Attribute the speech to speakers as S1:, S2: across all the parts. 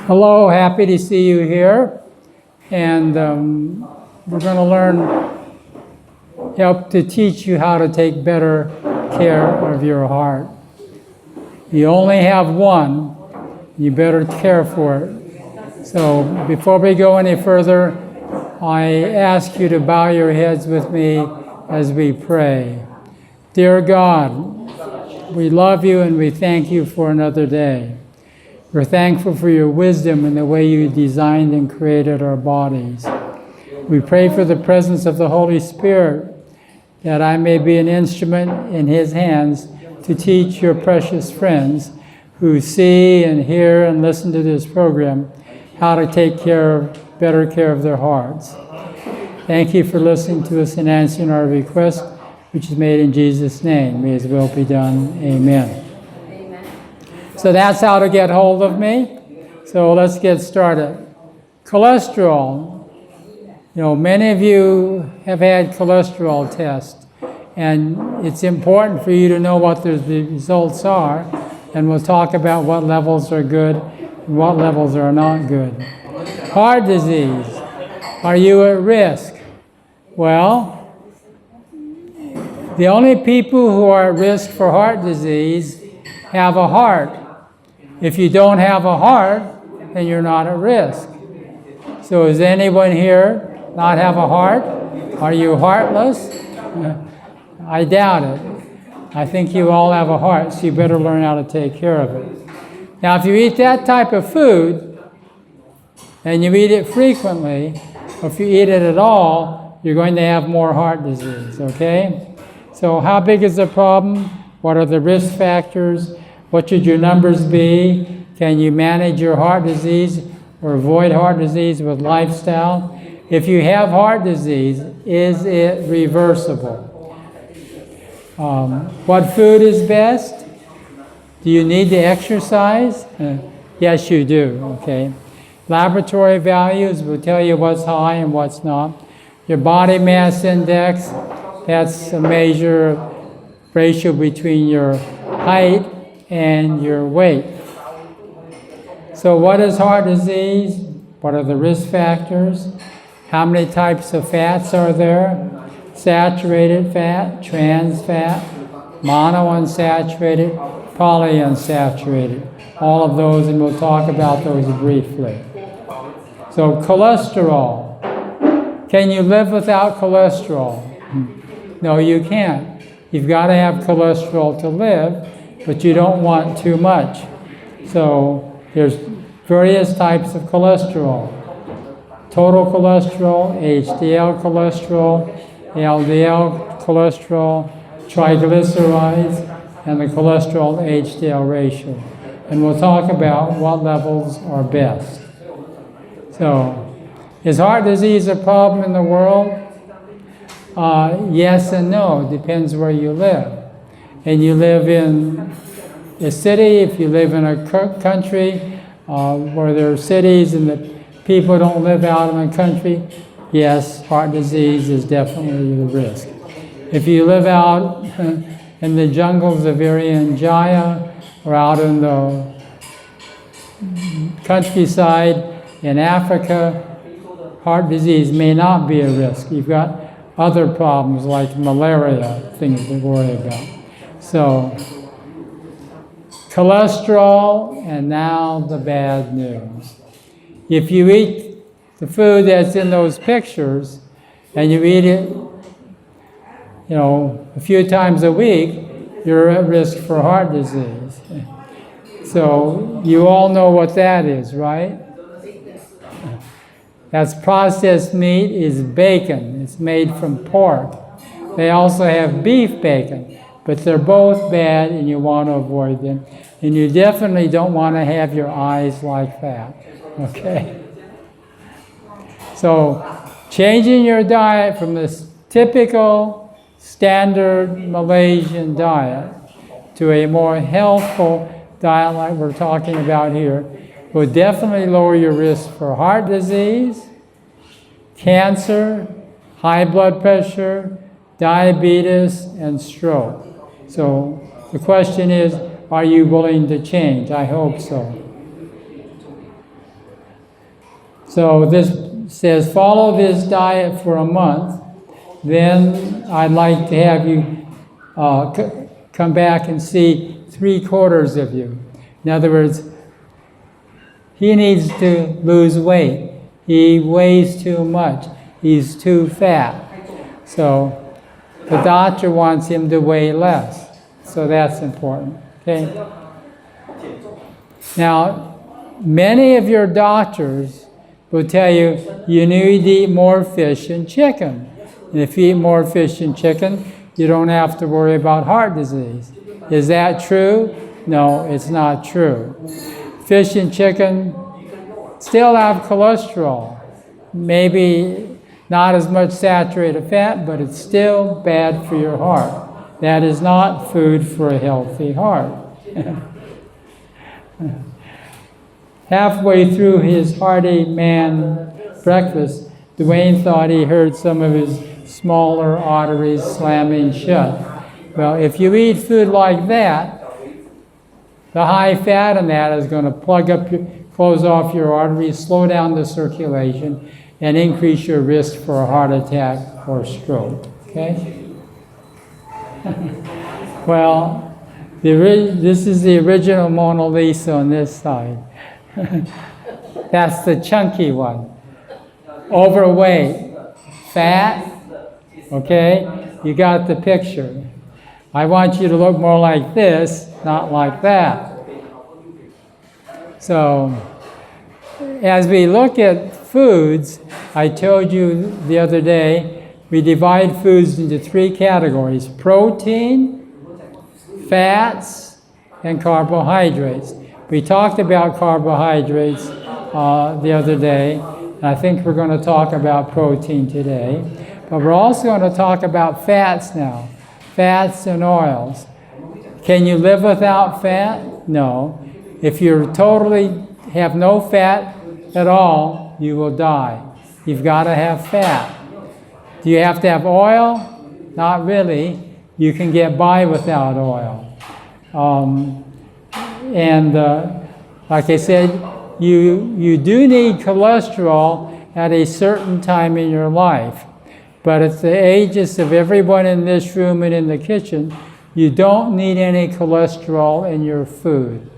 S1: Hello, happy to see you here. And we're going to help to teach you how to take better care of your heart. You only have one, you better care for it. So before we go any further, I ask you to bow your heads with me as we pray. Dear God, we love you and we thank you for another day. We're thankful for your wisdom and the way you designed and created our bodies. We pray for the presence of the Holy Spirit, that I may be an instrument in his hands to teach your precious friends who see and hear and listen to this program how to take better care of their hearts. Thank you for listening to us and answering our request, which is made in Jesus' name. May his will be done. Amen. So that's how to get hold of me. So let's get started. Cholesterol. Many of you have had cholesterol tests, and it's important for you to know what the results are, and we'll talk about what levels are good and what levels are not good. Heart disease. Are you at risk? Well, the only people who are at risk for heart disease have a heart. If you don't have a heart, then you're not at risk. So does anyone here not have a heart? Are you heartless? I doubt it. I think you all have a heart, so you better learn how to take care of it. Now, if you eat that type of food, and you eat it frequently, or if you eat it at all, you're going to have more heart disease, okay? So how big is the problem? What are the risk factors? What should your numbers be? Can you manage your heart disease or avoid heart disease with lifestyle? If you have heart disease, is it reversible? What food is best? Do you need to exercise? Yes, you do, okay. Laboratory values will tell you what's high and what's not. Your body mass index, that's a ratio between your height and your weight. So what is heart disease? What are the risk factors? How many types of fats are there? Saturated fat, trans fat, monounsaturated, polyunsaturated. All of those, and we'll talk about those briefly. So cholesterol. Can you live without cholesterol? No, you can't. You've got to have cholesterol to live, but you don't want too much. So there's various types of cholesterol. Total cholesterol, HDL cholesterol, LDL cholesterol, triglycerides, and the cholesterol HDL ratio. And we'll talk about what levels are best. So, is heart disease a problem in the world? Yes and no, depends where you live. And you live in a city, if you live in a country where there are cities and the people don't live out in the country, yes, heart disease is definitely the risk. If you live out in the jungles of Irian Jaya or out in the countryside in Africa, heart disease may not be a risk. You've got other problems like malaria, things to worry about. So, cholesterol, and now the bad news. If you eat the food that's in those pictures, and you eat it, a few times a week, you're at risk for heart disease. So you all know what that is, right? That's processed meat is bacon. It's made from pork. They also have beef bacon, but they're both bad and you want to avoid them. And you definitely don't want to have your eyes like that, okay? So changing your diet from this typical standard Malaysian diet to a more healthful diet like we're talking about here will definitely lower your risk for heart disease, cancer, high blood pressure, diabetes, and stroke. So the question is, are you willing to change? I hope so. So this says, follow this diet for a month. Then I'd like to have you come back and see 3/4 of you. In other words, he needs to lose weight. He weighs too much. He's too fat. So the doctor wants him to weigh less. So that's important. Okay? Now, many of your doctors will tell you you need to eat more fish and chicken. And if you eat more fish and chicken, you don't have to worry about heart disease. Is that true? No, it's not true. Fish and chicken still have cholesterol. Maybe not as much saturated fat, but it's still bad for your heart. That is not food for a healthy heart. Halfway through his hearty man breakfast, Dwayne thought he heard some of his smaller arteries slamming shut. Well, if you eat food like that, the high fat in that is going to close off your arteries, slow down the circulation, and increase your risk for a heart attack or stroke. Okay? Well, this is the original Mona Lisa on this side. That's the chunky one. Overweight, fat, okay? You got the picture. I want you to look more like this, not like that. So, as we look at foods, I told you the other day, we divide foods into 3 categories: protein, fats, and carbohydrates. We talked about carbohydrates the other day, and I think we're going to talk about protein today. But we're also going to talk about fats now, fats and oils. Can you live without fat? No. If you totally have no fat at all, you will die. You've got to have fat. Do you have to have oil? Not really. You can get by without oil. Like I said, you do need cholesterol at a certain time in your life. But at the ages of everyone in this room and in the kitchen, you don't need any cholesterol in your food.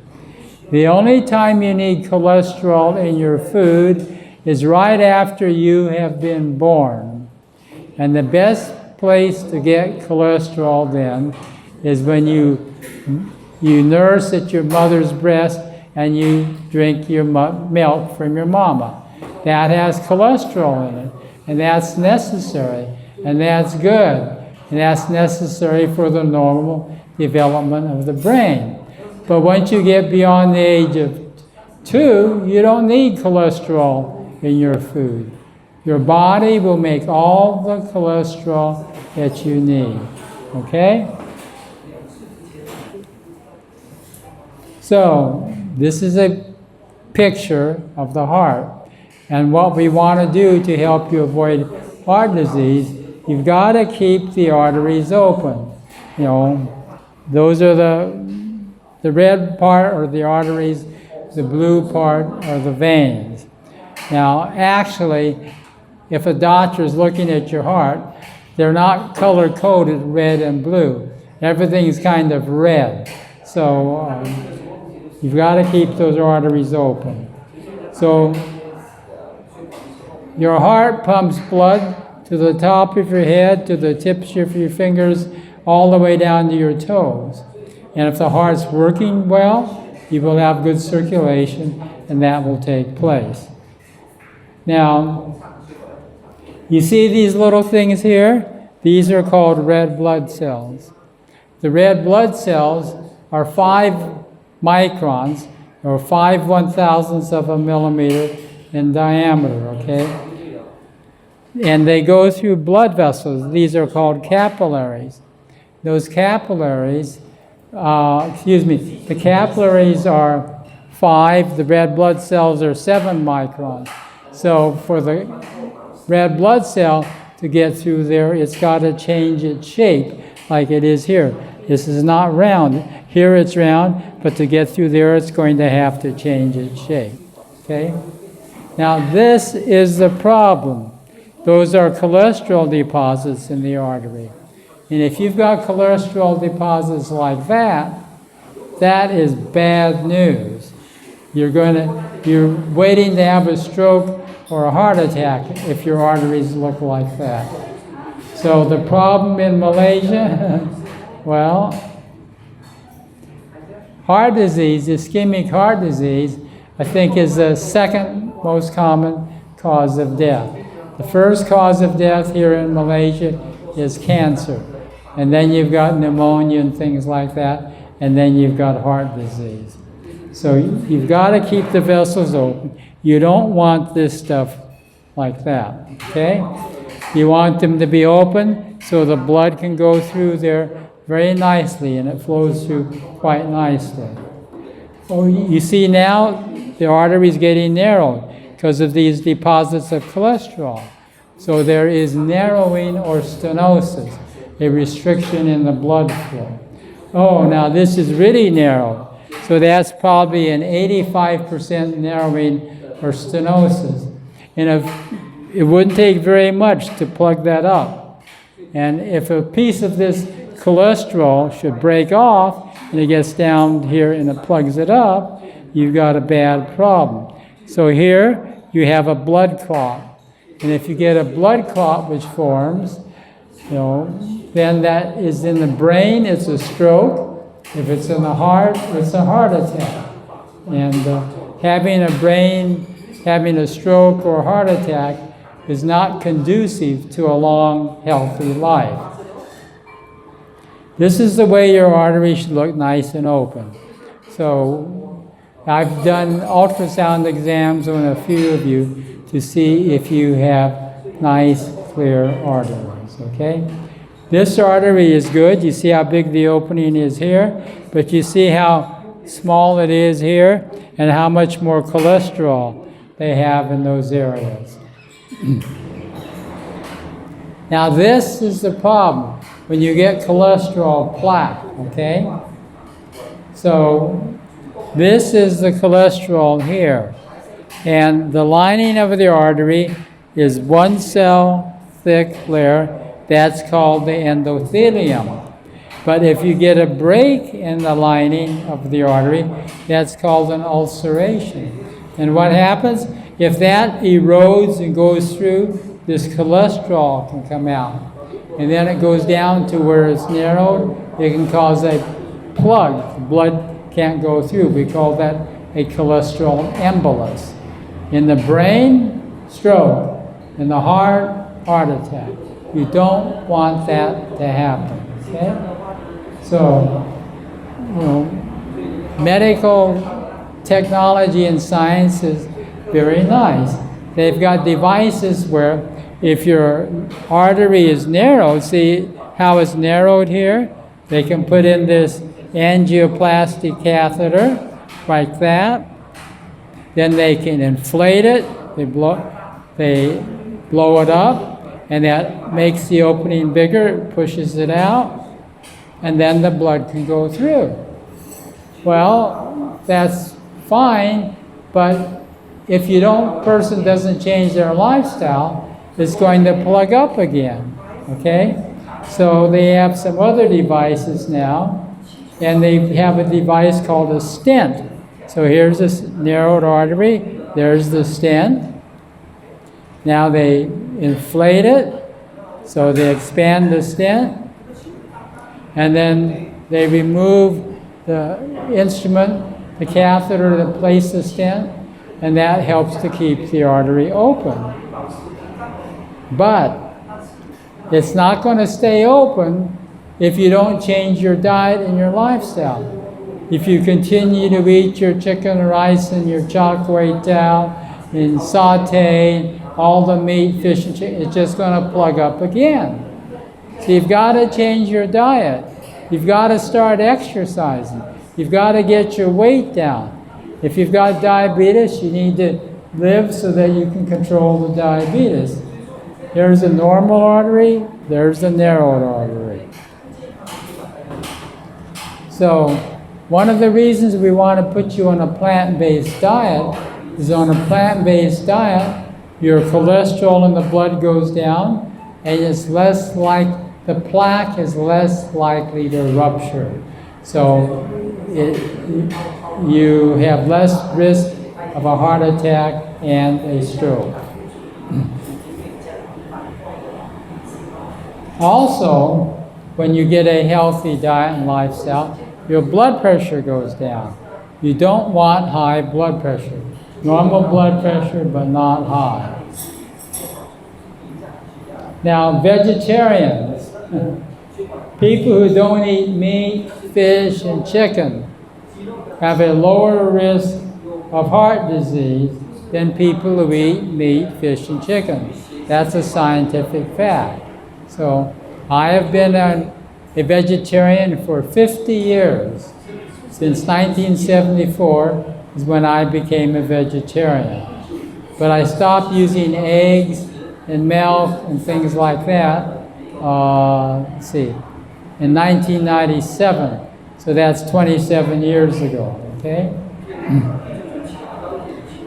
S1: The only time you need cholesterol in your food is right after you have been born. And the best place to get cholesterol then is when you nurse at your mother's breast and you drink your milk from your mama. That has cholesterol in it, and that's necessary, and that's good, and that's necessary for the normal development of the brain. But once you get beyond the age of 2, you don't need cholesterol in your food. Your body will make all the cholesterol that you need, okay? So, this is a picture of the heart. And what we want to do to help you avoid heart disease, you've got to keep the arteries open. You know, those are the red part are the arteries, the blue part are the veins. Now, actually, if a doctor is looking at your heart, they're not color-coded red and blue. Everything's kind of red. So, you've got to keep those arteries open. So, your heart pumps blood to the top of your head, to the tips of your fingers, all the way down to your toes. And if the heart's working well, you will have good circulation, and that will take place. Now, you see these little things here? These are called red blood cells. The red blood cells are 5 microns, or 5/1000ths of a millimeter in diameter, okay? And they go through blood vessels. These are called capillaries. Those capillaries, the capillaries are 5, the red blood cells are 7 microns. So for the red blood cell to get through there, it's got to change its shape like it is here. This is not round. Here it's round, but to get through there, it's going to have to change its shape. Okay? Now, this is the problem. Those are cholesterol deposits in the artery. And if you've got cholesterol deposits like that, that is bad news. You're waiting to have a stroke or a heart attack if your arteries look like that. So the problem in Malaysia, well, heart disease, ischemic heart disease, I think is the second most common cause of death. The first cause of death here in Malaysia is cancer. And then you've got pneumonia and things like that. And then you've got heart disease. So you've got to keep the vessels open. You don't want this stuff like that, okay? You want them to be open so the blood can go through there very nicely, and it flows through quite nicely. Oh, you see now the artery's getting narrowed because of these deposits of cholesterol. So there is narrowing or stenosis, a restriction in the blood flow. Oh, now this is really narrow. So that's probably an 85% narrowing or stenosis. And if it wouldn't take very much to plug that up. And if a piece of this cholesterol should break off and it gets down here and it plugs it up, you've got a bad problem. So here you have a blood clot. And if you get a blood clot which forms, then that is in the brain, it's a stroke. If it's in the heart, it's a heart attack. And having a stroke or heart attack is not conducive to a long, healthy life. This is the way your artery should look, nice and open. So I've done ultrasound exams on a few of you to see if you have nice, clear arteries, okay? This artery is good. You see how big the opening is here, but you see how small it is here and how much more cholesterol they have in those areas. Now this is the problem when you get cholesterol plaque, okay? So this is the cholesterol here. And the lining of the artery is one cell thick layer. That's called the endothelium. But if you get a break in the lining of the artery, that's called an ulceration. And what happens? If that erodes and goes through, this cholesterol can come out. And then it goes down to where it's narrowed. It can cause a plug. Blood can't go through. We call that a cholesterol embolus. In the brain, stroke. In the heart, heart attack. You don't want that to happen, okay? So, medical technology and science is very nice. They've got devices where if your artery is narrowed, see how it's narrowed here? They can put in this angioplasty catheter like that. Then they can inflate it. They blow it up. And that makes the opening bigger, pushes it out, and then the blood can go through. Well, that's fine, but if person doesn't change their lifestyle, it's going to plug up again, okay? So they have some other devices now, and they have a device called a stent. So here's this narrowed artery, there's the stent. Now they inflate it, so they expand the stent, and then they remove the instrument, the catheter that placed the stent, and that helps to keep the artery open. But it's not going to stay open if you don't change your diet and your lifestyle. If you continue to eat your chicken and rice and your char kway teow and saute, all the meat, fish, and chicken, it's just going to plug up again. So you've got to change your diet. You've got to start exercising. You've got to get your weight down. If you've got diabetes, you need to live so that you can control the diabetes. There's a normal artery, there's a narrowed artery. So one of the reasons we want to put you on a plant-based diet is on a plant-based diet, your cholesterol in the blood goes down, and it's less like, the plaque is less likely to rupture. So you have less risk of a heart attack and a stroke. Also, when you get a healthy diet and lifestyle, your blood pressure goes down. You don't want high blood pressure. Normal blood pressure, but not high. Now, vegetarians, people who don't eat meat, fish, and chicken, have a lower risk of heart disease than people who eat meat, fish, and chicken. That's a scientific fact. So, I have been a vegetarian for 50 years. Since 1974 is when I became a vegetarian. But I stopped using eggs and milk and things like that, in 1997. So that's 27 years ago, okay?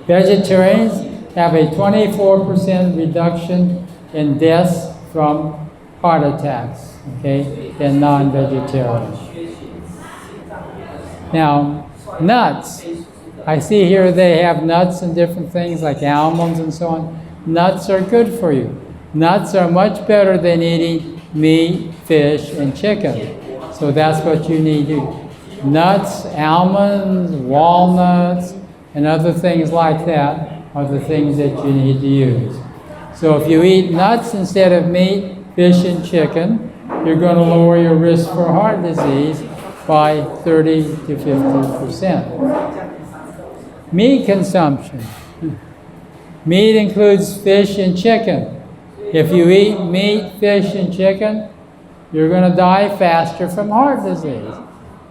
S1: Vegetarians have a 24% reduction in deaths from heart attacks, okay, than non-vegetarians. Now, nuts. I see here they have nuts and different things like almonds and so on. Nuts are good for you. Nuts are much better than eating meat, fish, and chicken. So that's what you need to do. Nuts, almonds, walnuts, and other things like that are the things that you need to use. So if you eat nuts instead of meat, fish, and chicken, you're going to lower your risk for heart disease by 30 to 50%. Meat consumption. Meat includes fish and chicken. If you eat meat, fish, and chicken, you're going to die faster from heart disease.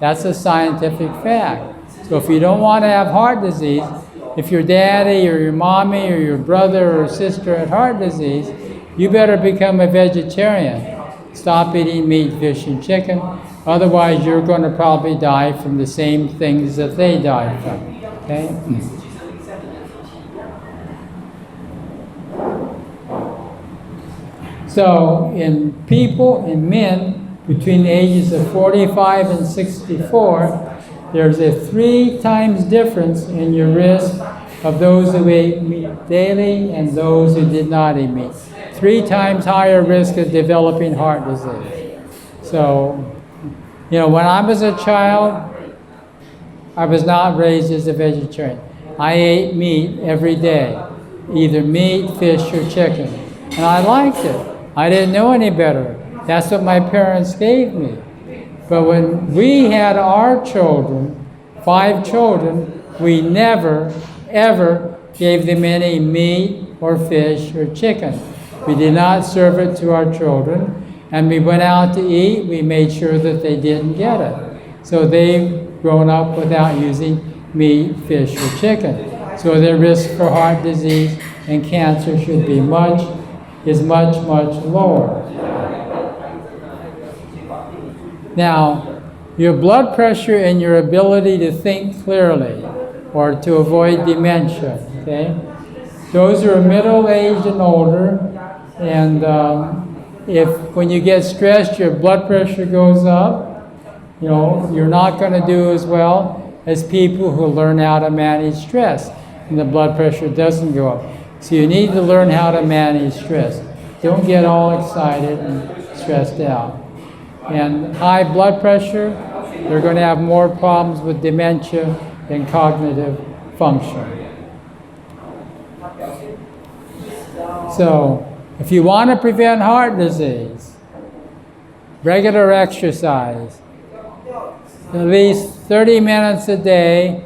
S1: That's a scientific fact. So if you don't want to have heart disease, if your daddy or your mommy or your brother or sister had heart disease, you better become a vegetarian. Stop eating meat, fish, and chicken. Otherwise, you're going to probably die from the same things that they died from. Okay? So, in people, in men, between the ages of 45 and 64, there's a 3 times difference in your risk of those who ate meat daily and those who did not eat meat. 3 times higher risk of developing heart disease. So, when I was a child, I was not raised as a vegetarian. I ate meat every day, either meat, fish, or chicken. And I liked it. I didn't know any better. That's what my parents gave me. But when we had our children, 5 children, we never, ever gave them any meat or fish or chicken. We did not serve it to our children. And we went out to eat, we made sure that they didn't get it. So they've grown up without using meat, fish, or chicken. So their risk for heart disease and cancer should be much lower. Now, your blood pressure and your ability to think clearly or to avoid dementia, okay? Those who are middle-aged and older, and if when you get stressed, your blood pressure goes up, you're not going to do as well as people who learn how to manage stress, and the blood pressure doesn't go up. So you need to learn how to manage stress. Don't get all excited and stressed out. And high blood pressure, they're going to have more problems with dementia than cognitive function. So, if you want to prevent heart disease, regular exercise, at least 30 minutes a day,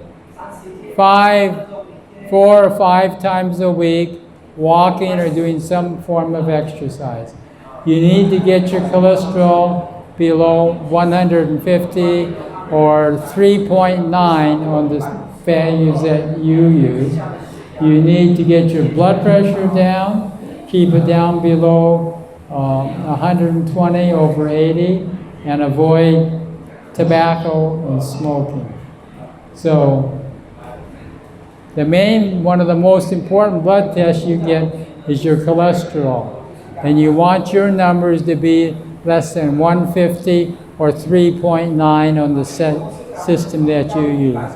S1: 4 or 5 times a week, walking or doing some form of exercise. You need to get your cholesterol below 150 or 3.9 on the values that you use. You need to get your blood pressure down, keep it down below 120 over 80, and avoid tobacco and smoking. So one of the most important blood tests you get is your cholesterol. And you want your numbers to be less than 150 or 3.9 on the system that you use.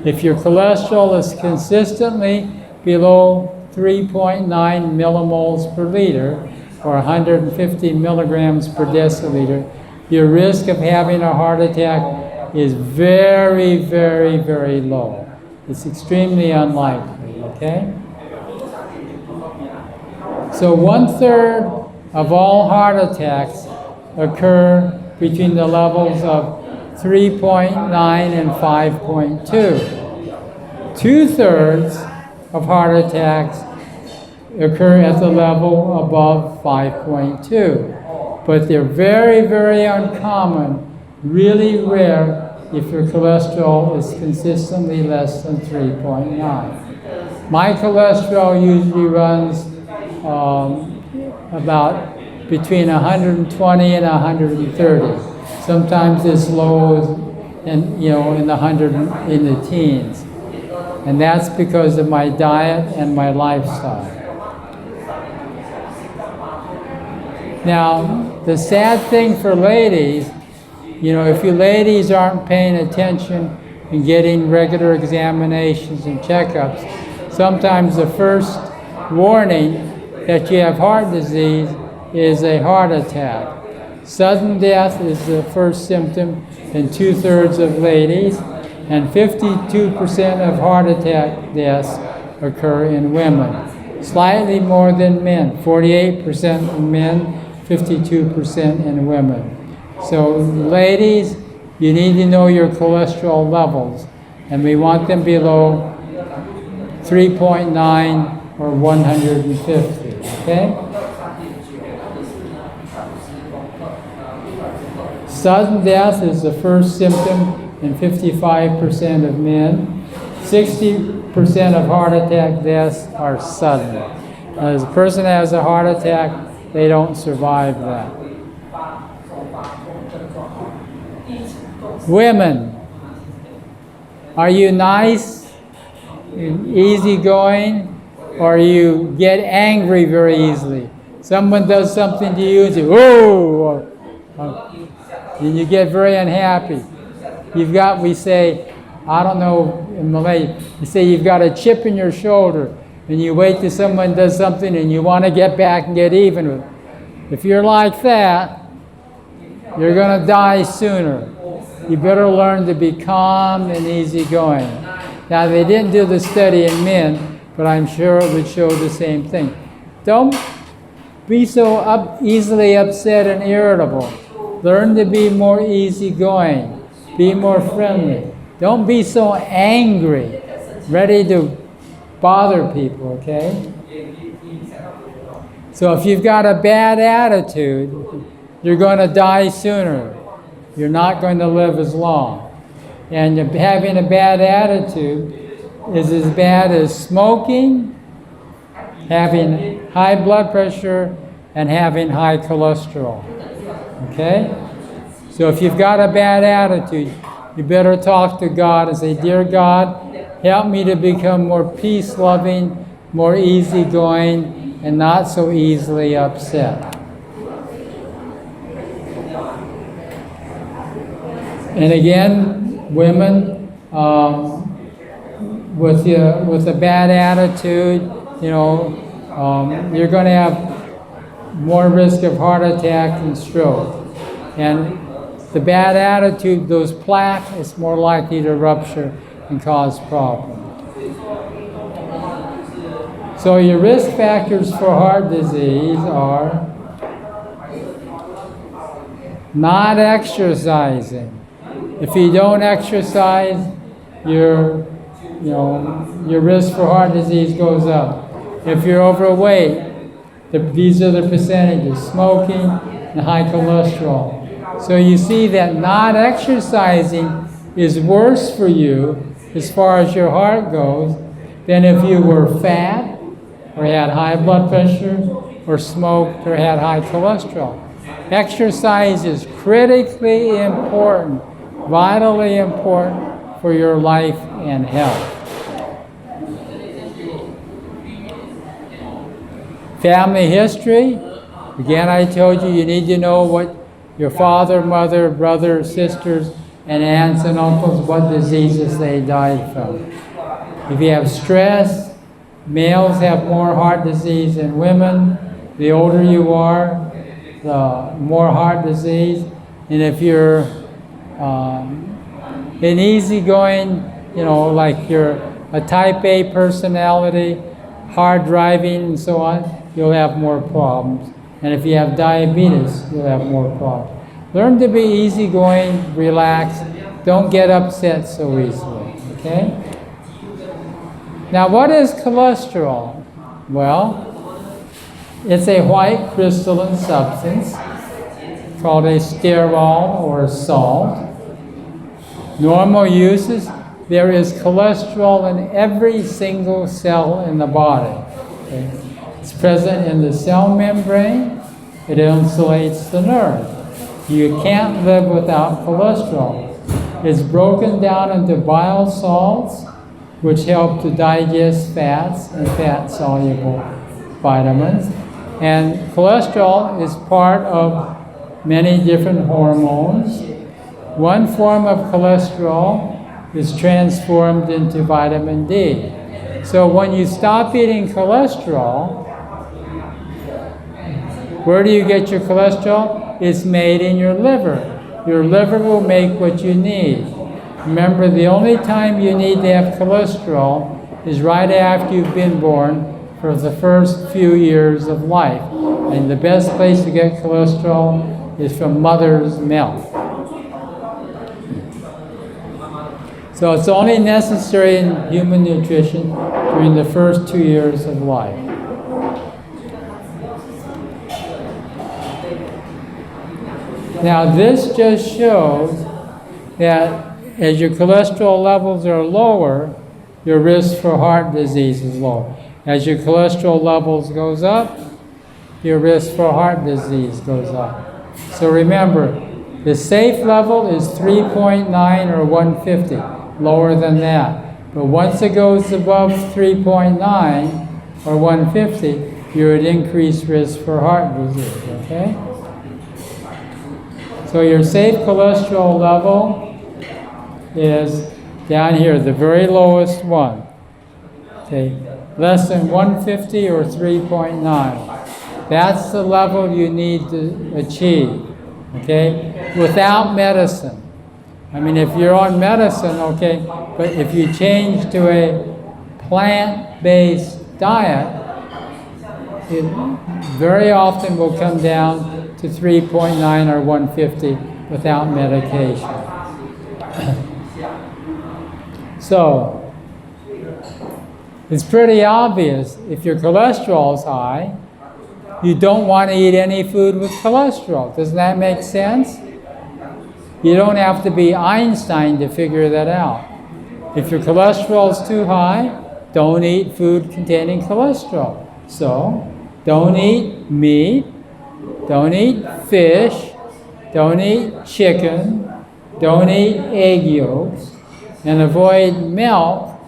S1: If your cholesterol is consistently below 3.9 millimoles per liter, or 150 milligrams per deciliter, your risk of having a heart attack is very, very, very low. It's extremely unlikely, okay? So 1/3 of all heart attacks occur between the levels of 3.9 and 5.2. 2/3 of heart attacks occur at the level above 5.2. But they're very, very uncommon, really rare if your cholesterol is consistently less than 3.9. My cholesterol usually runs about between 120 and 130. Sometimes as low as in the teens. And that's because of my diet and my lifestyle. Now, the sad thing for ladies, if you ladies aren't paying attention and getting regular examinations and checkups, sometimes the first warning that you have heart disease is a heart attack. Sudden death is the first symptom in 2/3 of ladies, and 52% of heart attack deaths occur in women. Slightly more than men, 48% in men, 52% in women. So ladies, you need to know your cholesterol levels, and we want them below 3.9 or 150, okay? Sudden death is the first symptom in 55% of men. 60% of heart attack deaths are sudden. As a person has a heart attack, they don't survive that. Women, are you nice, easygoing, or you get angry very easily? Someone does something to you and you, whoa, and you get very unhappy. We say, I don't know, in Malay, you say you've got a chip in your shoulder, and you wait till someone does something and you want to get back and get even with them. If you're like that, you're going to die sooner. You better learn to be calm and easygoing. Now, they didn't do the study in men, but I'm sure it would show the same thing. Don't be so easily upset and irritable. Learn to be more easygoing. Be more friendly. Don't be so angry, ready to bother people, okay? So if you've got a bad attitude, you're going to die sooner. You're not going to live as long. And having a bad attitude is as bad as smoking, having high blood pressure, and having high cholesterol. Okay? So if you've got a bad attitude, you better talk to God and say, Dear God, help me to become more peace-loving, more easygoing, and not so easily upset. And again, women, with a bad attitude, you're going to have more risk of heart attack and stroke. And the bad attitude, those plaques, is more likely to rupture and cause problems. So your risk factors for heart disease are not exercising. If you don't exercise, your risk for heart disease goes up. If you're overweight, these are the percentages: smoking and high cholesterol. So you see that not exercising is worse for you as far as your heart goes than if you were fat or had high blood pressure or smoked or had high cholesterol. Exercise is critically important, vitally important for your life and health. Family history. Again, I told you you need to know what your father, mother, brother, sisters, and aunts and uncles, what diseases they died from. If you have stress, males have more heart disease than women. The older you are, the more heart disease. And if you're an easygoing, like you're a type A personality, hard driving and so on, you'll have more problems. And if you have diabetes, you'll have more problems. Learn to be easygoing, relaxed. Don't get upset so easily, okay? Now, what is cholesterol? Well, it's a white crystalline substance called a sterol or salt. Normal uses, there is cholesterol in every single cell in the body. Okay? It's present in the cell membrane. It insulates the nerve. You can't live without cholesterol. It's broken down into bile salts, which help to digest fats and fat-soluble vitamins. And cholesterol is part of many different hormones. One form of cholesterol is transformed into vitamin D. So when you stop eating cholesterol, where do you get your cholesterol? It's made in your liver. Your liver will make what you need. Remember, the only time you need to have cholesterol is right after you've been born for the first few years of life. And the best place to get cholesterol is from mother's milk. So it's only necessary in human nutrition during the first 2 years of life. Now this just shows that as your cholesterol levels are lower, your risk for heart disease is lower. As your cholesterol levels goes up, your risk for heart disease goes up. So remember, the safe level is 3.9 or 150, lower than that. But once it goes above 3.9 or 150, you're at increased risk for heart disease, okay? So your safe cholesterol level is down here, the very lowest one. Okay, less than 150 or 3.9. That's the level you need to achieve, okay, without medicine. I mean, if you're on medicine, okay, but if you change to a plant-based diet, it very often will come down to 3.9 or 150 without medication. So, it's pretty obvious if your cholesterol is high, you don't want to eat any food with cholesterol. Doesn't that make sense? You don't have to be Einstein to figure that out. If your cholesterol is too high, don't eat food containing cholesterol. So, don't eat meat, don't eat fish, don't eat chicken, don't eat egg yolks, and avoid milk,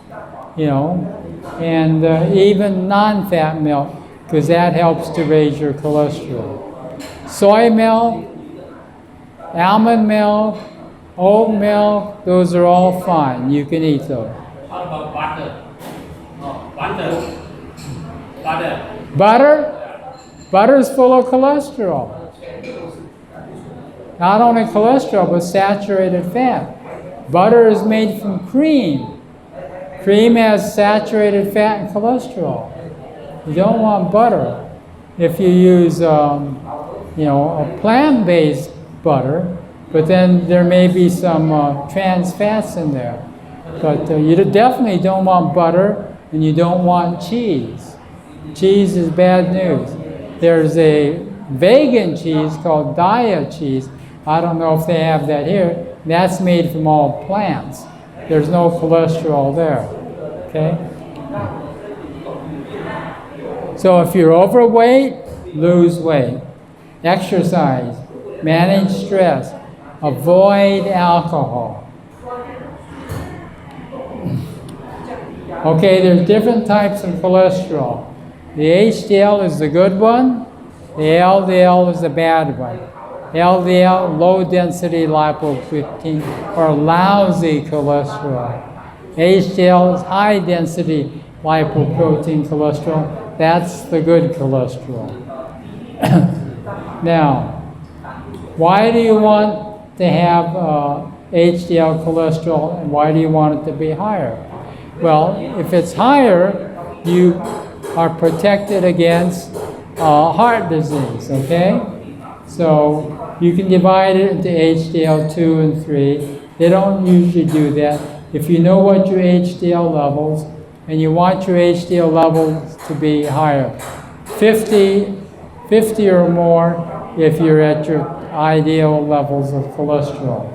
S1: and even non-fat milk, because that helps to raise your cholesterol. Soy milk, almond milk, oat milk, those are all fine. You can eat those.
S2: How about butter? Oh, butter. Butter.
S1: Butter? Butter's full of cholesterol. Not only cholesterol, but saturated fat. Butter is made from cream. Cream has saturated fat and cholesterol. You don't want butter. If you use, a plant-based butter, but then there may be some trans fats in there. But you definitely don't want butter, and you don't want cheese. Cheese is bad news. There's a vegan cheese called Daiya cheese. I don't know if they have that here. That's made from all plants. There's no cholesterol there, okay? So if you're overweight, lose weight. Exercise, manage stress, avoid alcohol. Okay, there's different types of cholesterol. The HDL is the good one. The LDL is the bad one. LDL, low density lipoprotein, or lousy cholesterol. HDL is high density lipoprotein cholesterol. That's the good cholesterol. Now, why do you want to have HDL cholesterol, and why do you want it to be higher? Well, if it's higher, you are protected against heart disease, okay? So you can divide it into HDL 2 and 3. They don't usually do that. If you know what your HDL levels, and you want your HDL levels to be higher, 50 or more if you're at your ideal levels of cholesterol.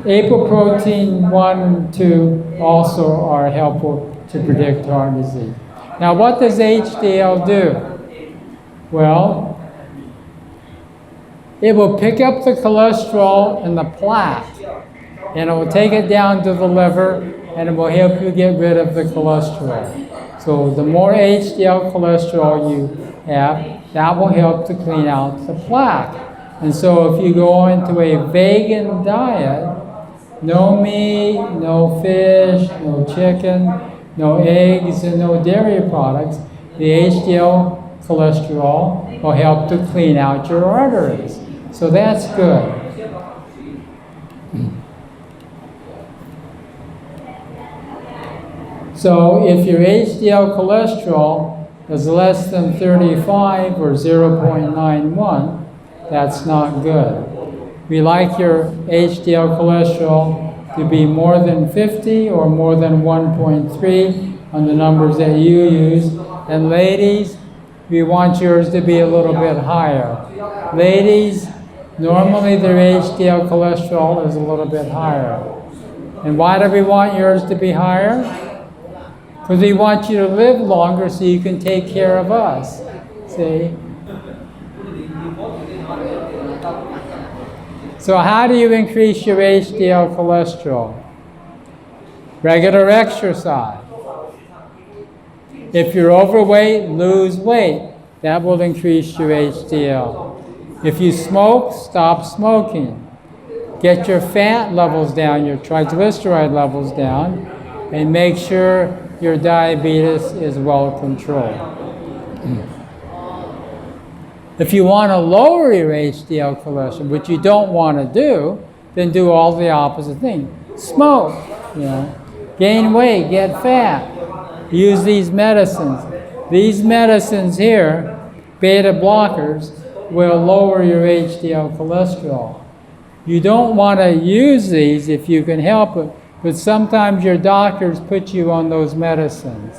S1: Apoprotein 1 and 2 also are helpful to predict heart disease. Now, what does HDL do? Well, it will pick up the cholesterol and the plaque, and it will take it down to the liver, and it will help you get rid of the cholesterol. So the more HDL cholesterol you have, that will help to clean out the plaque. And so if you go into a vegan diet, no meat, no fish, no chicken, no eggs, and no dairy products, the HDL cholesterol will help to clean out your arteries. So that's good. So if your HDL cholesterol is less than 35 or 0.91, that's not good. We like your HDL cholesterol to be more than 50 or more than 1.3 on the numbers that you use. And ladies, we want yours to be a little bit higher. Ladies, normally their HDL cholesterol is a little bit higher. And why do we want yours to be higher? Because we want you to live longer so you can take care of us. See? So how do you increase your HDL cholesterol? Regular exercise. If you're overweight, lose weight. That will increase your HDL. If you smoke, stop smoking. Get your fat levels down, your triglyceride levels down, and make sure your diabetes is well controlled. If you want to lower your HDL cholesterol, which you don't want to do, then do all the opposite thing. Smoke, gain weight, get fat. Use these medicines. These medicines here, beta blockers, will lower your HDL cholesterol. You don't want to use these if you can help it, but sometimes your doctors put you on those medicines.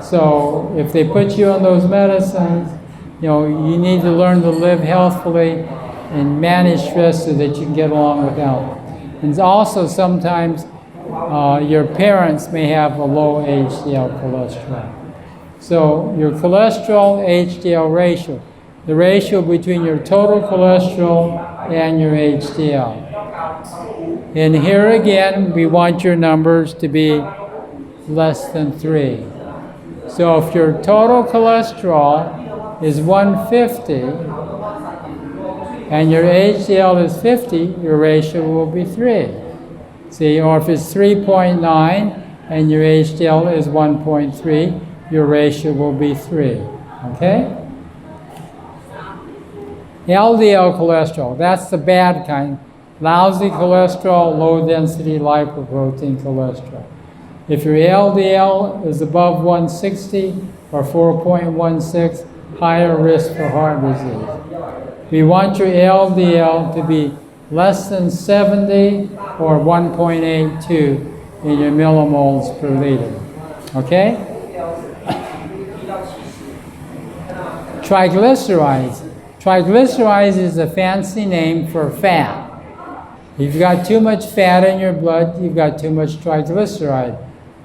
S1: So if they put you on those medicines, you need to learn to live healthfully and manage stress so that you can get along without it. And also sometimes your parents may have a low HDL cholesterol. So your cholesterol HDL ratio, the ratio between your total cholesterol and your HDL. And here again, we want your numbers to be less than 3. So if your total cholesterol is 150 and your HDL is 50, your ratio will be 3. See, or if it's 3.9 and your HDL is 1.3, your ratio will be 3. Okay? LDL cholesterol, that's the bad kind. Lousy cholesterol, low density lipoprotein cholesterol. If your LDL is above 160 or 4.16, higher risk for heart disease. We want your LDL to be less than 70 or 1.82 in your millimoles per liter. Okay? Triglycerides. Triglycerides is a fancy name for fat. If you've got too much fat in your blood, you've got too much triglyceride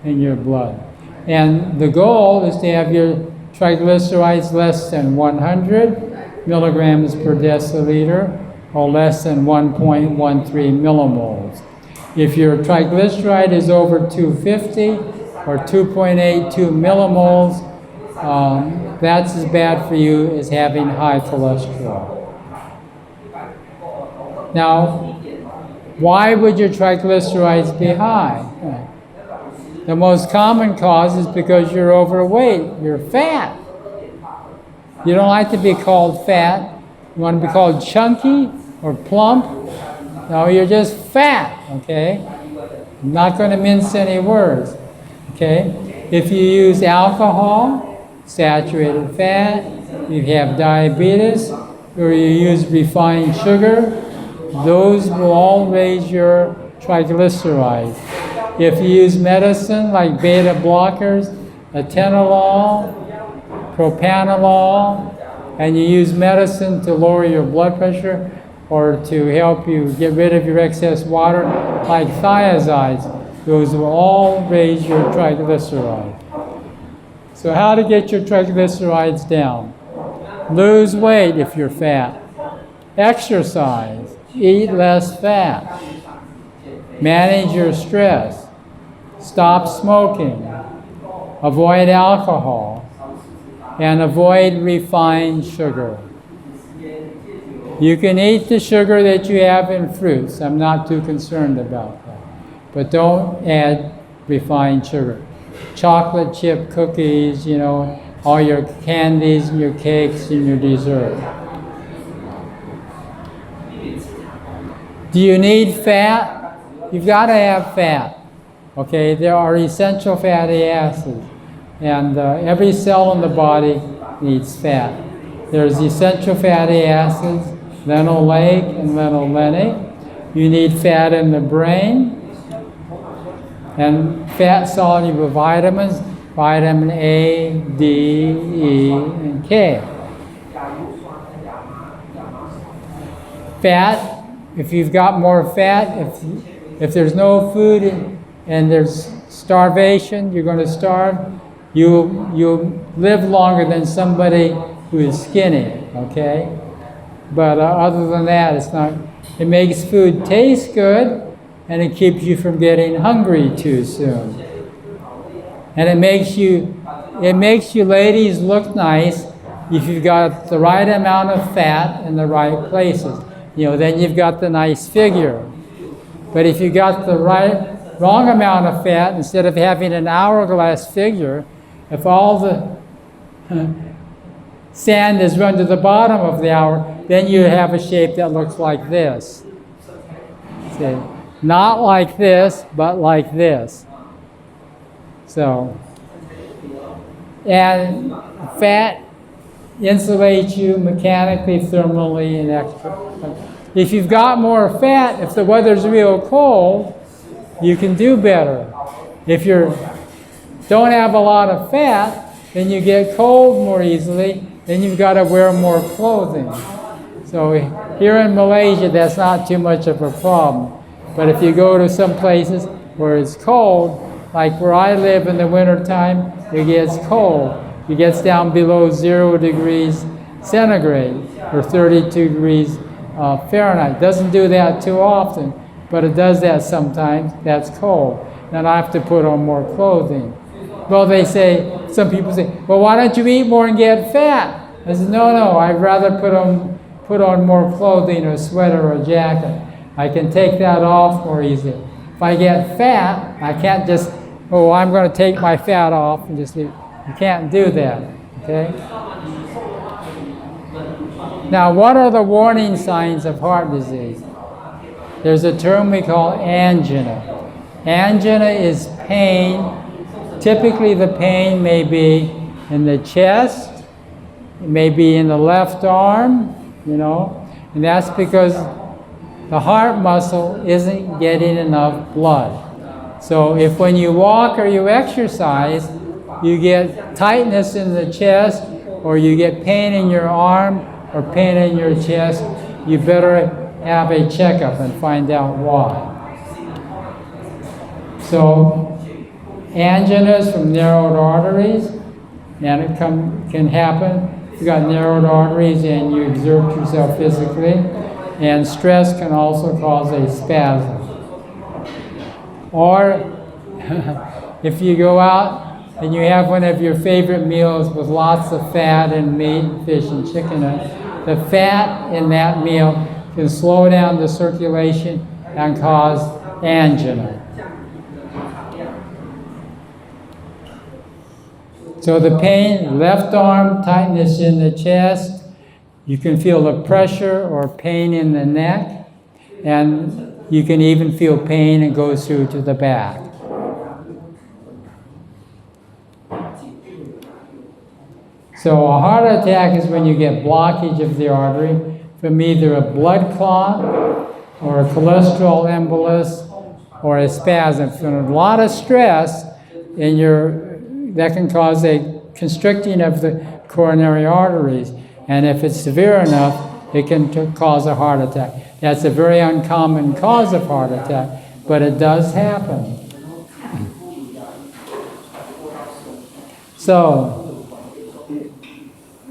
S1: in your blood. And the goal is to have your triglycerides less than 100 milligrams per deciliter or less than 1.13 millimoles. If your triglyceride is over 250 or 2.82 millimoles, that's as bad for you as having high cholesterol. Now, why would your triglycerides be high? The most common cause is because you're overweight, you're fat. You don't like to be called fat. You want to be called chunky or plump? No, you're just fat, okay? I'm not going to mince any words, okay? If you use alcohol, saturated fat, you have diabetes, or you use refined sugar, those will all raise your triglycerides. If you use medicine like beta blockers, atenolol, propanolol, and you use medicine to lower your blood pressure or to help you get rid of your excess water, like thiazides, those will all raise your triglycerides. So how to get your triglycerides down? Lose weight if you're fat. Exercise. Eat less fat. Manage your stress. Stop smoking. Avoid alcohol. And avoid refined sugar. You can eat the sugar that you have in fruits. I'm not too concerned about that. But don't add refined sugar. Chocolate chip cookies, you know, all your candies and your cakes and your dessert. Do you need fat? You've got to have fat. Okay, there are essential fatty acids. And every cell in the body needs fat. There's essential fatty acids, linoleic and linolenic. You need fat in the brain. And fat-soluble vitamins, vitamin A, D, E, and K. Fat, if you've got more fat, if there's no food and there's starvation, you're going to starve, you'll live longer than somebody who is skinny, okay? But other than that, it's not. It makes food taste good, and it keeps you from getting hungry too soon. And it makes you ladies look nice if you've got the right amount of fat in the right places. You know, then you've got the nice figure. But if you got the wrong amount of fat, instead of having an hourglass figure, if all the sand is run to the bottom of the hour, then you have a shape that looks like this. See? Not like this, but like this. So, and fat insulates you mechanically, thermally, and extra. If you've got more fat, if the weather's real cold, you can do better. If you don't have a lot of fat, then you get cold more easily, then you've got to wear more clothing. So here in Malaysia, that's not too much of a problem. But if you go to some places where it's cold, like where I live in the wintertime, it gets cold. It gets down below 0 degrees centigrade or 32 degrees Fahrenheit. It doesn't do that too often, but it does that sometimes. That's cold. Then I have to put on more clothing. Well, some people say, well, why don't you eat more and get fat? I said, no, I'd rather put on more clothing or sweater or jacket. I can take that off more easily. If I get fat, I can't just, I'm going to take my fat off and just leave. You can't do that, okay? Now, what are the warning signs of heart disease? There's a term we call angina. Angina is pain. Typically, the pain may be in the chest, it may be in the left arm, you know, and that's because the heart muscle isn't getting enough blood. So if when you walk or you exercise, you get tightness in the chest, or you get pain in your arm or pain in your chest, you better have a checkup and find out why. So anginas from narrowed arteries, and it can happen. If you've got narrowed arteries and you exert yourself physically, and stress can also cause a spasm. Or if you go out and you have one of your favorite meals with lots of fat and meat, fish and chicken, the fat in that meal can slow down the circulation and cause angina. So the pain, left arm, tightness in the chest, you can feel the pressure or pain in the neck, and you can even feel pain and goes through to the back. So a heart attack is when you get blockage of the artery from either a blood clot or a cholesterol embolus or a spasm. From a lot of stress in that can cause a constricting of the coronary arteries. And if it's severe enough, it can cause a heart attack. That's a very uncommon cause of heart attack, but it does happen. So,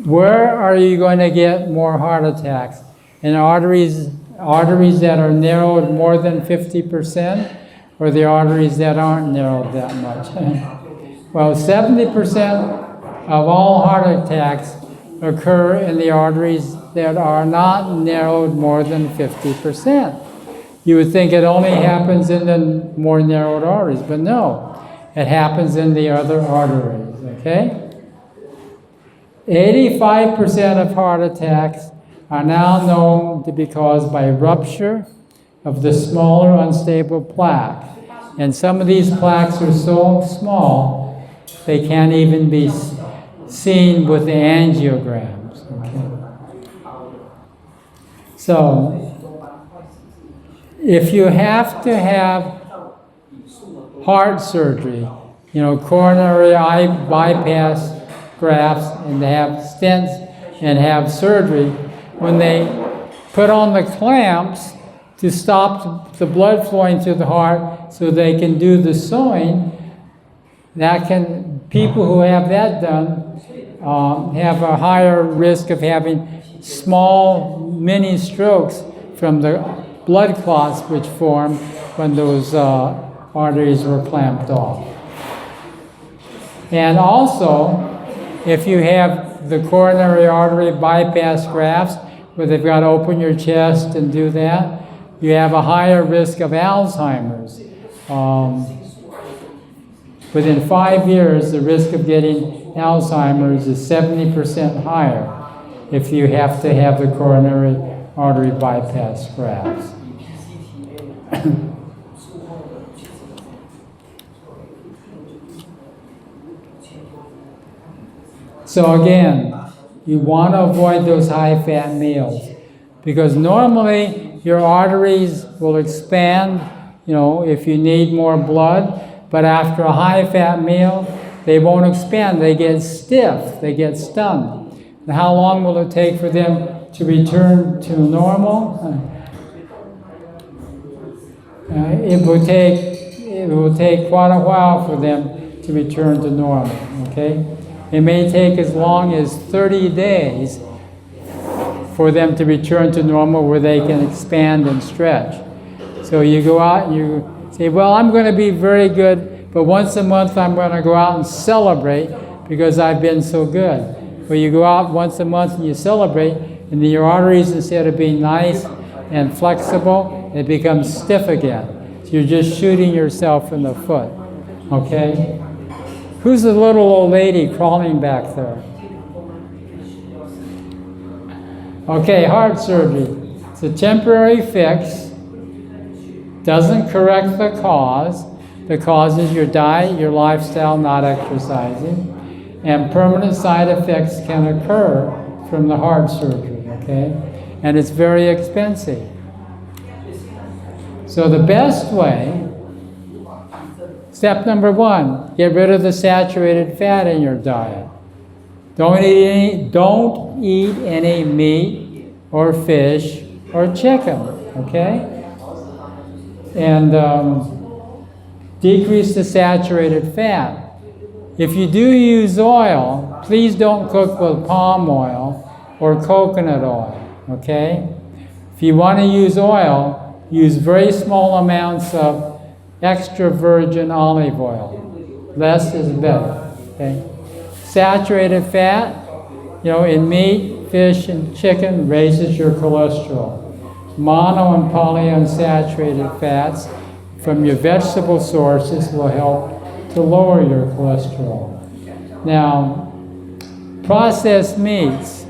S1: where are you going to get more heart attacks? In arteries that are narrowed more than 50%, or the arteries that aren't narrowed that much? Well, 70% of all heart attacks occur in the arteries that are not narrowed more than 50%. You would think it only happens in the more narrowed arteries, but no, it happens in the other arteries, okay? 85% of heart attacks are now known to be caused by rupture of the smaller unstable plaque. And some of these plaques are so small, they can't even be seen with the angiograms. Okay? So, if you have to have heart surgery, coronary bypass grafts, and they have stents and have surgery, when they put on the clamps to stop the blood flowing to the heart so they can do the sewing, people who have that done have a higher risk of having small mini strokes from the blood clots which form when those arteries were clamped off. And also, if you have the coronary artery bypass grafts, where they've got to open your chest and do that, you have a higher risk of Alzheimer's. Within 5 years, the risk of getting Alzheimer's is 70% higher if you have to have the coronary artery bypass grafts. So again, you want to avoid those high-fat meals because normally your arteries will expand, if you need more blood, but after a high-fat meal, they won't expand. They get stiff. They get stunned. And how long will it take for them to return to normal? It will take quite a while for them to return to normal. Okay. It may take as long as 30 days for them to return to normal where they can expand and stretch. So you go out and you say, well, I'm going to be very good, but once a month I'm going to go out and celebrate because I've been so good. Well, you go out once a month and you celebrate, and then your arteries, instead of being nice and flexible, they become stiff again. So you're just shooting yourself in the foot, okay? Who's the little old lady crawling back there? Okay, heart surgery. It's a temporary fix. Doesn't correct the cause. The cause is your diet, your lifestyle, not exercising. And permanent side effects can occur from the heart surgery, okay? And it's very expensive. So the best way, step number 1, get rid of the saturated fat in your diet. Don't eat any meat or fish or chicken, okay? And decrease the saturated fat. If you do use oil, please don't cook with palm oil or coconut oil, okay? If you want to use oil, use very small amounts of extra virgin olive oil. Less is better. Okay? Saturated fat, in meat, fish, and chicken raises your cholesterol. Mono and polyunsaturated fats from your vegetable sources will help to lower your cholesterol. Now, processed meats.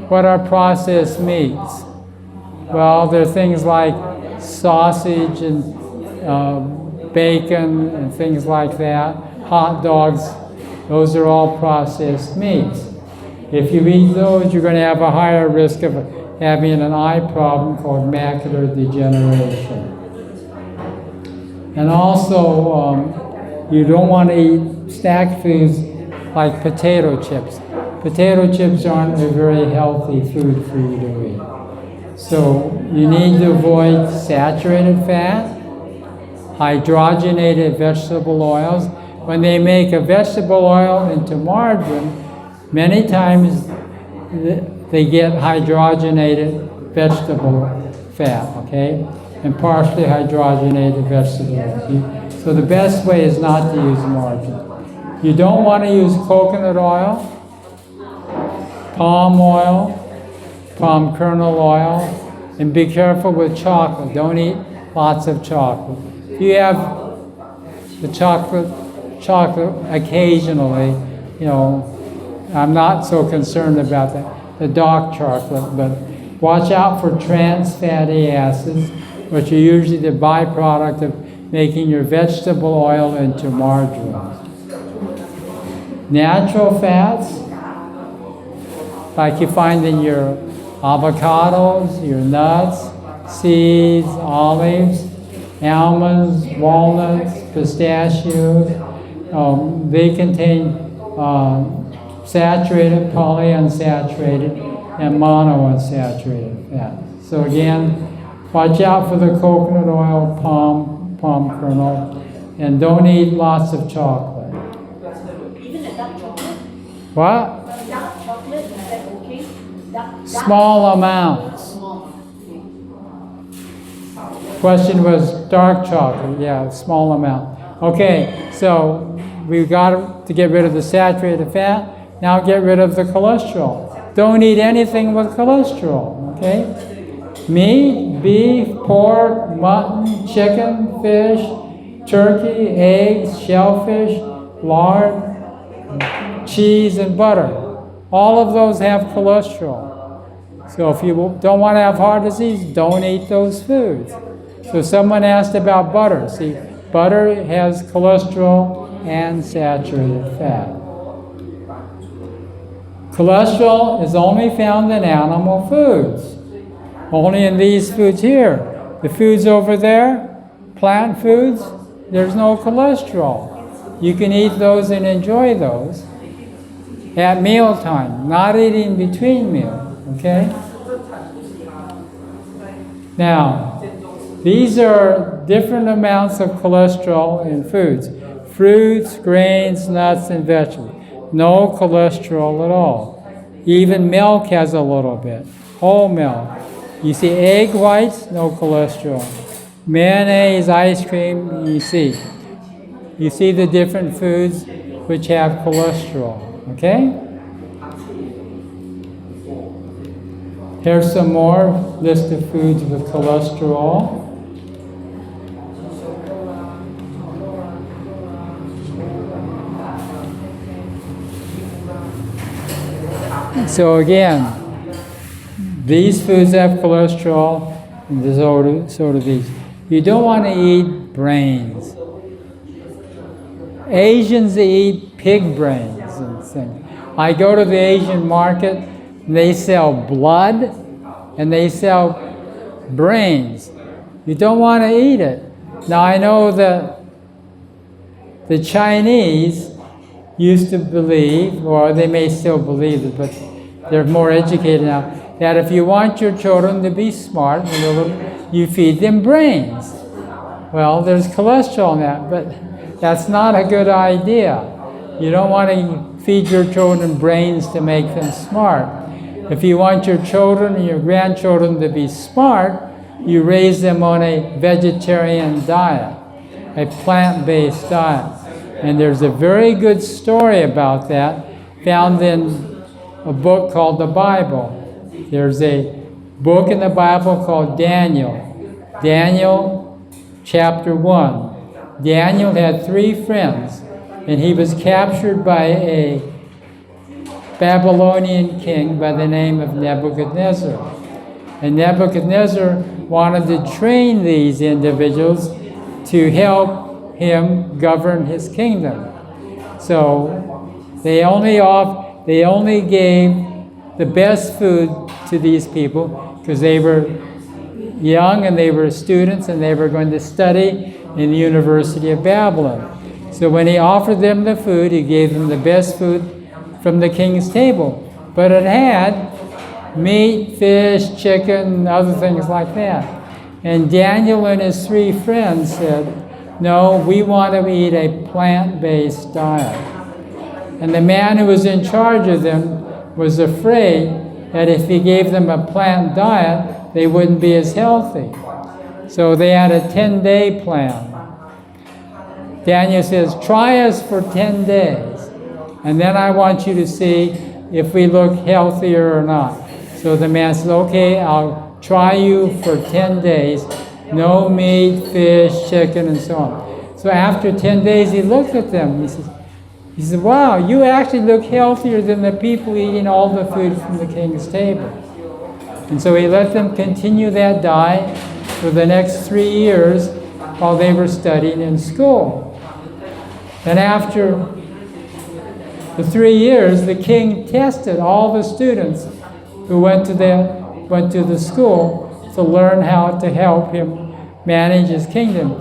S1: What are processed meats? Well, they're things like sausage and bacon and things like that. Hot dogs, those are all processed meats. If you eat those, you're going to have a higher risk of having an eye problem called macular degeneration. And also, you don't want to eat snack foods like potato chips. Potato chips aren't a very healthy food for you to eat. So you need to avoid saturated fat, hydrogenated vegetable oils. When they make a vegetable oil into margarine, many times they get hydrogenated vegetable fat, okay? And partially hydrogenated vegetable oil. So the best way is not to use margarine. You don't want to use coconut oil, palm kernel oil, and be careful with chocolate. Don't eat lots of chocolate. If you have the chocolate occasionally, I'm not so concerned about the dark chocolate, but watch out for trans fatty acids, which are usually the byproduct of making your vegetable oil into margarine. Natural fats, like you find in your avocados, your nuts, seeds, olives, almonds, walnuts, pistachios, they contain saturated, polyunsaturated, and monounsaturated fat. So again, watch out for the coconut oil, palm kernel, and don't eat lots of chocolate.
S3: Even the dark chocolate?
S1: What?
S3: Dark chocolate, is that okay?
S1: Small amounts. Question was dark chocolate, yeah, small amount. Okay, so we've got to get rid of the saturated fat. Now get rid of the cholesterol. Don't eat anything with cholesterol, okay? Meat, beef, pork, mutton, chicken, fish, turkey, eggs, shellfish, lard, cheese, and butter. All of those have cholesterol. So if you don't want to have heart disease, don't eat those foods. So someone asked about butter. See, butter has cholesterol and saturated fat. Cholesterol is only found in animal foods. Only in these foods here. The foods over there, plant foods, there's no cholesterol. You can eat those and enjoy those at mealtime, not eating between meals, okay? Now, these are different amounts of cholesterol in foods. Fruits, grains, nuts, and vegetables. No cholesterol at all. Even milk has a little bit. Whole milk. You see egg whites, no cholesterol. Mayonnaise, ice cream, you see. You see the different foods which have cholesterol, okay? Here's some more list of foods with cholesterol. So again, these foods have cholesterol, and so do these. You don't want to eat brains. Asians eat pig brains and things. I go to the Asian market, and they sell blood, and they sell brains. You don't want to eat it. Now I know that the Chinese used to believe, or they may still believe it, but they're more educated now, that if you want your children to be smart, you feed them brains. Well, there's cholesterol in that, but that's not a good idea. You don't want to feed your children brains to make them smart. If you want your children and your grandchildren to be smart, you raise them on a vegetarian diet. a plant-based diet. And there's a very good story about that found in a book called the Bible. There's a book in the Bible called Daniel. Daniel chapter 1. Daniel had 3 friends, and he was captured by a Babylonian king by the name of Nebuchadnezzar. And Nebuchadnezzar wanted to train these individuals to help him govern his kingdom. So they only gave the best food to these people because they were young and they were students and they were going to study in the University of Babylon. So when he offered them the food, he gave them the best food from the king's table. But it had meat, fish, chicken, other things like that. And Daniel and his 3 friends said, no, we want to eat a plant-based diet. And the man who was in charge of them was afraid that if he gave them a plant diet, they wouldn't be as healthy. So they had a 10-day plan. Daniel says, try us for 10 days, and then I want you to see if we look healthier or not. So the man says, okay, I'll try you for 10 days. No meat, fish, chicken, and so on. So after 10 days, he looked at them. He said, wow, you actually look healthier than the people eating all the food from the king's table. And so he let them continue that diet for the next 3 years while they were studying in school. And after the 3 years, the king tested all the students who went to the school to learn how to help him manage his kingdom.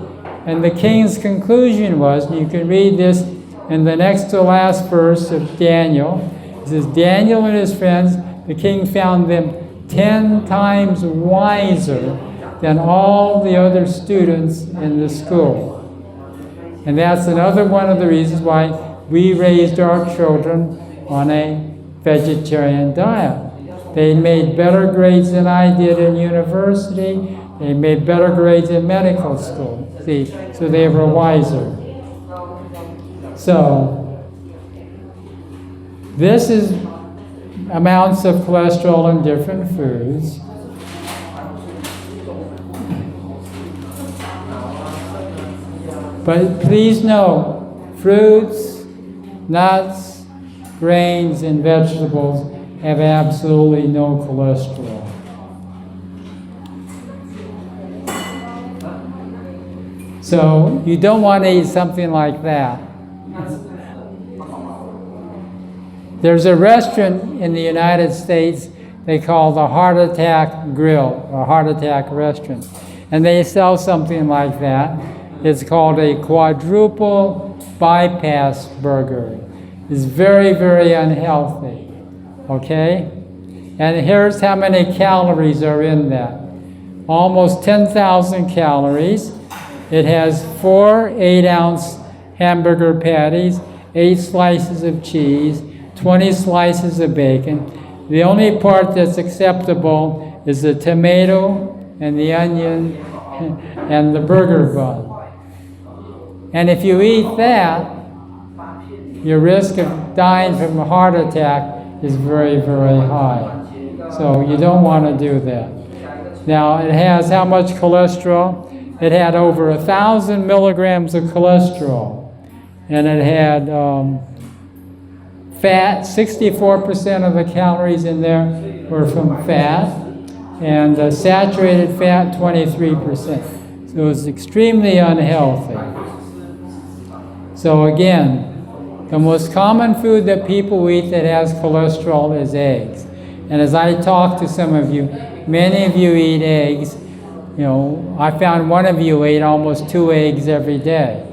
S1: And the king's conclusion was, and you can read this in the next to last verse of Daniel. It says, Daniel and his friends, the king found them 10 times wiser than all the other students in the school. And that's another one of the reasons why we raised our children on a vegetarian diet. They made better grades than I did in university. They made better grades in medical school. See, so they were wiser. So, this is amounts of cholesterol in different foods. But please know, fruits, nuts, grains, and vegetables have absolutely no cholesterol. So you don't want to eat something like that. There's a restaurant in the United States they call the Heart Attack Grill, or Heart Attack Restaurant. And they sell something like that. It's called a quadruple bypass burger. It's very, very unhealthy. Okay? And here's how many calories are in that. Almost 10,000 calories. It has 4 8-ounce hamburger patties, 8 slices of cheese, 20 slices of bacon. The only part that's acceptable is the tomato and the onion and the burger bun. And if you eat that, your risk of dying from a heart attack is very, very high. So you don't want to do that. Now, it has how much cholesterol? It had over 1,000 milligrams of cholesterol. And it had fat. 64% of the calories in there were from fat. And saturated fat, 23%. So it's extremely unhealthy. So again, the most common food that people eat that has cholesterol is eggs. And as I talk to some of you, many of you eat eggs. You know, I found one of you ate almost 2 eggs every day.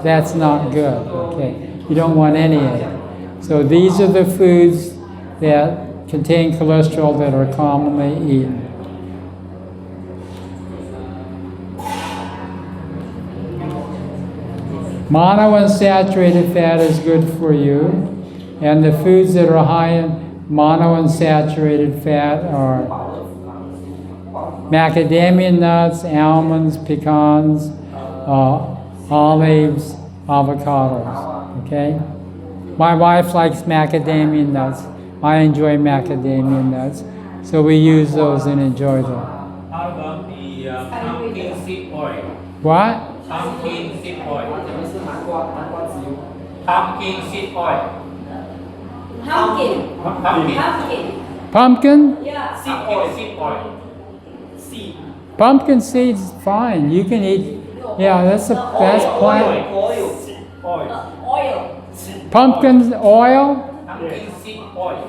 S1: That's not good, okay? You don't want any egg. So these are the foods that contain cholesterol that are commonly eaten. Monounsaturated fat is good for you, and the foods that are high in monounsaturated fat are macadamia nuts, almonds, pecans, olives, avocados, okay? My wife likes macadamia nuts. I enjoy macadamia nuts. So we use those and enjoy them.
S2: How about the pumpkin seed oil?
S1: What?
S2: Pumpkin seed oil. Pumpkin seed oil.
S3: Pumpkin.
S2: Pumpkin.
S3: Pumpkin.
S1: Pumpkin?
S3: Yeah.
S2: Seed oil. Seed.
S1: Pumpkin seeds, fine. You can eat. Yeah, that's plant.
S2: Oil.
S3: Oil.
S1: Pumpkin oil.
S2: Pumpkin seed oil.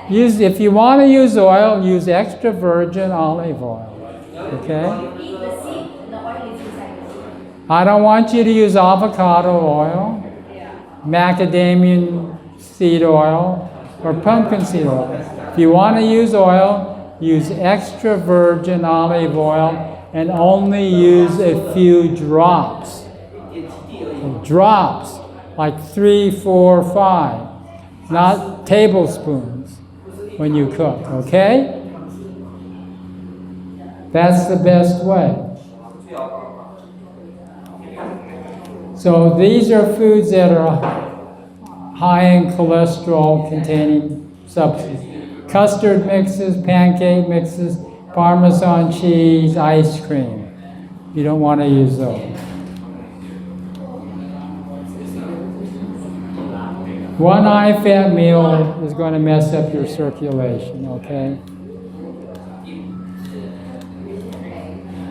S1: Use if you want to use oil, use extra virgin olive oil. Okay.
S3: Eat the seed, the oil is inside the seed.
S1: I don't want you to use avocado oil,
S3: Yeah.
S1: macadamia seed oil, or pumpkin seed oil. If you want to use oil, use extra virgin olive oil and only use a few drops. Drops, like 3, 4, 5, not tablespoons when you cook, okay? That's the best way. So these are foods that are high in cholesterol containing substances. Custard mixes, pancake mixes, Parmesan cheese, ice cream. You don't want to use those. One high-fat meal is going to mess up your circulation, okay?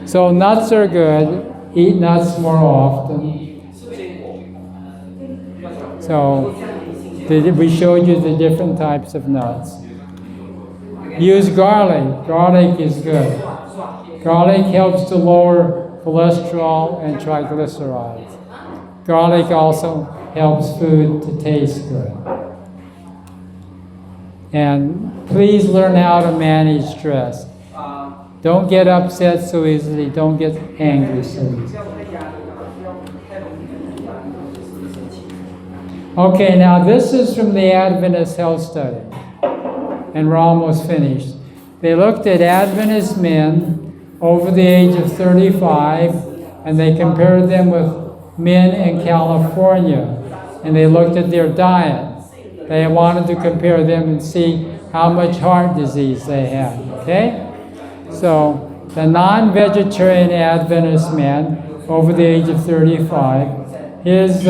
S1: So nuts are good. Eat nuts more often. So we showed you the different types of nuts. Use garlic. Garlic is good. Garlic helps to lower cholesterol and triglycerides. Garlic also helps food to taste good. And please learn how to manage stress. Don't get upset so easily. Don't get angry so easily. Okay, now this is from the Adventist Health Study. And we're almost finished. They looked at Adventist men over the age of 35, and they compared them with men in California. And they looked at their diet. They wanted to compare them and see how much heart disease they had, okay? So the non-vegetarian Adventist man over the age of 35, his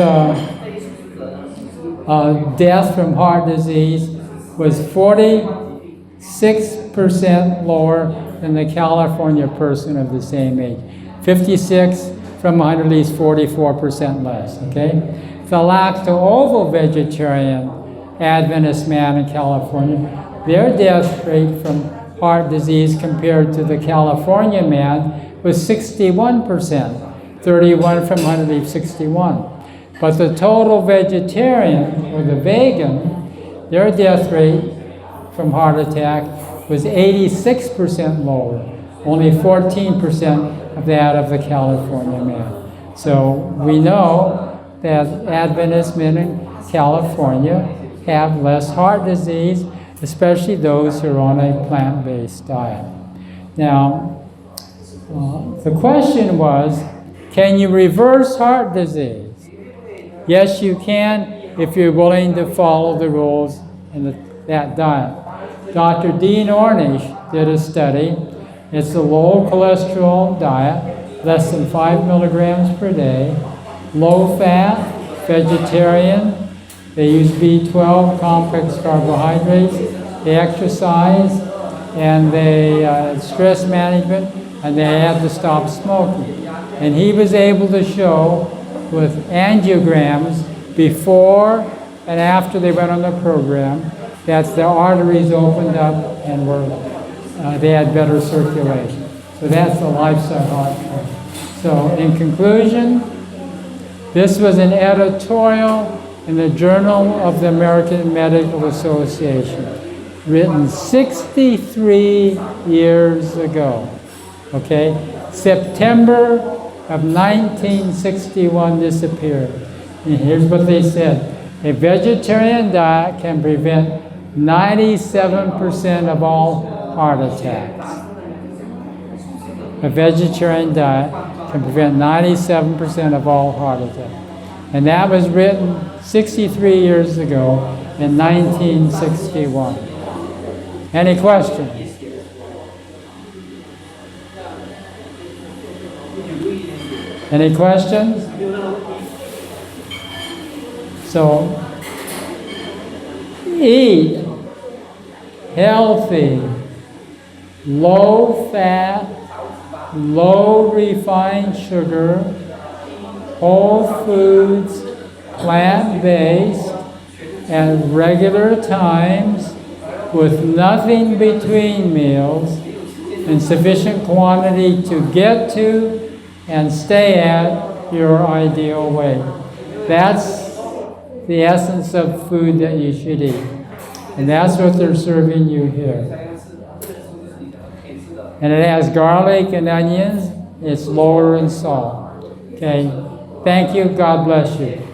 S1: death from heart disease was 46% lower than the California person of the same age. 56 from 100 is 44% less, okay? The lacto-ovo vegetarian Adventist man in California, their death rate from heart disease compared to the California man was 61%, 31 from 100 leaves 61. But the total vegetarian, or the vegan, their death rate from heart attack was 86% lower, only 14% of that of the California man. So we know that Adventist men in California have less heart disease, especially those who are on a plant-based diet. Now, the question was, can you reverse heart disease? Yes, you can if you're willing to follow the rules in that diet. Dr. Dean Ornish did a study. It's a low cholesterol diet, less than 5 milligrams per day, low fat, vegetarian. They use B12 complex carbohydrates. They exercise, and they stress management, and they had to stop smoking. And he was able to show with angiograms before and after they went on the program that the arteries opened up and they had better circulation. So that's the lifestyle heart care. So in conclusion, this was an editorial in the Journal of the American Medical Association, written 63 years ago. Okay? September of 1961 this appeared. And here's what they said. A vegetarian diet can prevent 97% of all heart attacks. A vegetarian diet can prevent 97% of all heart attacks. And that was written 63 years ago in 1961. Any questions? Any questions? So, eat healthy, low fat, low refined sugar, whole foods, plant-based, at regular times, with nothing between meals, in sufficient quantity to get to and stay at your ideal weight. That's the essence of food that you should eat. And that's what they're serving you here. And it has garlic and onions. It's lower in salt. Okay. Thank you. God bless you.